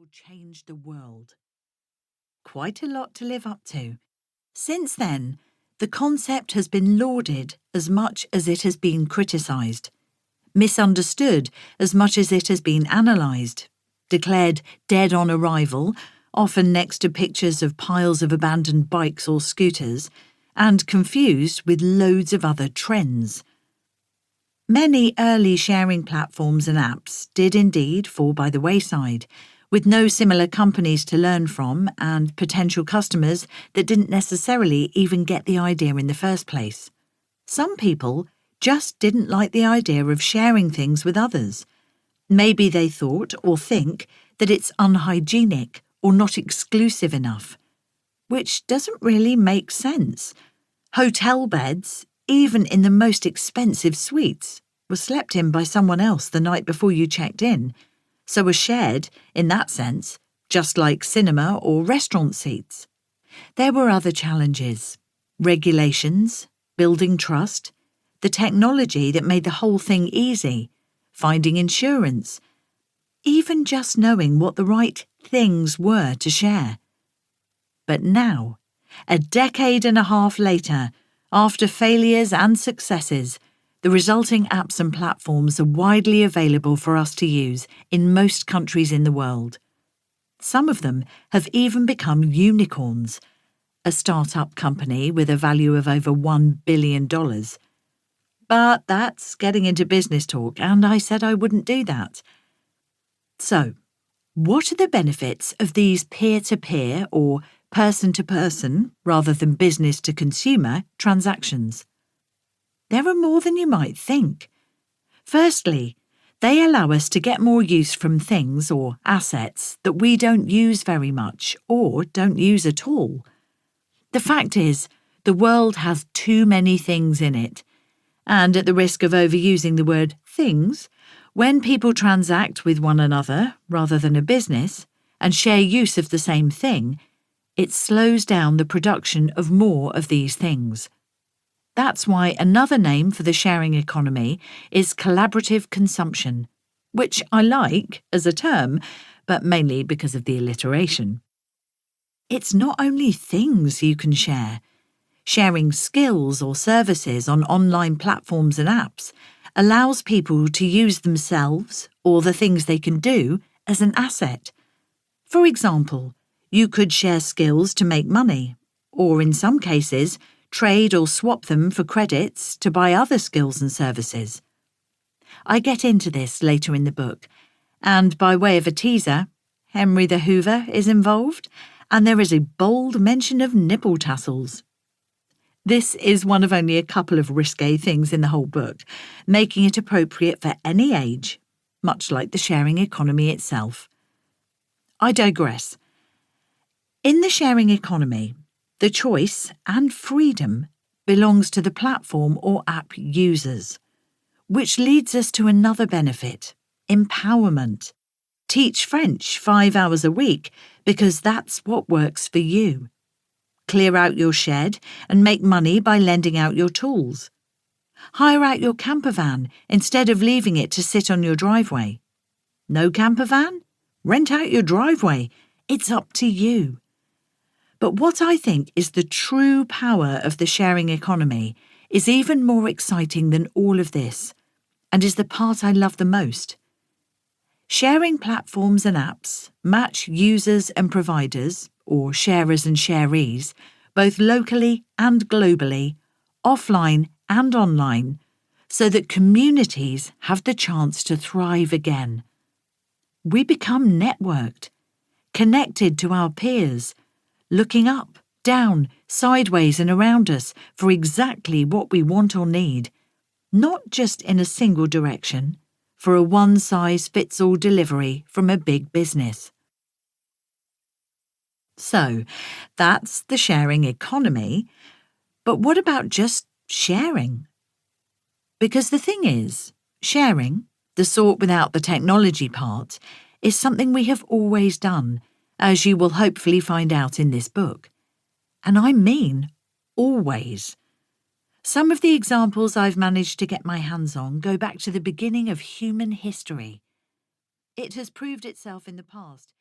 will change the world. Quite a lot to live up to. Since then, the concept has been lauded as much as it has been criticised, misunderstood as much as it has been analysed, declared dead on arrival, often next to pictures of piles of abandoned bikes or scooters, and confused with loads of other trends. Many early sharing platforms and apps did indeed fall by the wayside, with no similar companies to learn from and potential customers that didn't necessarily even get the idea in the first place. Some people just didn't like the idea of sharing things with others. Maybe they thought or think that it's unhygienic or not exclusive enough, which doesn't really make sense. Hotel beds, even in the most expensive suites, were slept in by someone else the night before you checked in, so were shared, in that sense, just like cinema or restaurant seats. There were other challenges: regulations, building trust, the technology that made the whole thing easy, finding insurance, even just knowing what the right things were to share. But now, a decade and a half later, after failures and successes, the resulting apps and platforms are widely available for us to use in most countries in the world. Some of them have even become unicorns, a start-up company with a value of over $1 billion. But that's getting into business talk, and I said I wouldn't do that. So, what are the benefits of these peer-to-peer or person-to-person, rather than business-to-consumer, transactions? There are more than you might think. Firstly, they allow us to get more use from things or assets that we don't use very much or don't use at all. The fact is, the world has too many things in it, and at the risk of overusing the word things, when people transact with one another rather than a business and share use of the same thing, it slows down the production of more of these things. That's why another name for the sharing economy is collaborative consumption, which I like as a term, but mainly because of the alliteration. It's not only things you can share. Sharing skills or services on online platforms and apps allows people to use themselves or the things they can do as an asset. For example, you could share skills to make money, or in some cases, trade or swap them for credits to buy other skills and services. I get into this later in the book, and by way of a teaser, Henry the Hoover is involved, and there is a bold mention of nipple tassels. This is one of only a couple of risque things in the whole book, making it appropriate for any age, much like the sharing economy itself. I digress. In the sharing economy, the choice and freedom belongs to the platform or app users, which leads us to another benefit: empowerment. Teach French 5 hours a week because that's what works for you. Clear out your shed and make money by lending out your tools. Hire out your camper van instead of leaving it to sit on your driveway. No camper van? Rent out your driveway. It's up to you. But what I think is the true power of the sharing economy is even more exciting than all of this, and is the part I love the most. Sharing platforms and apps match users and providers, or sharers and sharees, both locally and globally, offline and online, so that communities have the chance to thrive again. We become networked, connected to our peers, looking up, down, sideways and around us for exactly what we want or need, not just in a single direction, for a one-size-fits-all delivery from a big business. So, that's the sharing economy, but what about just sharing? Because the thing is, sharing, the sort without the technology part, is something we have always done, as you will hopefully find out in this book. And I mean always. Some of the examples I've managed to get my hands on go back to the beginning of human history. It has proved itself in the past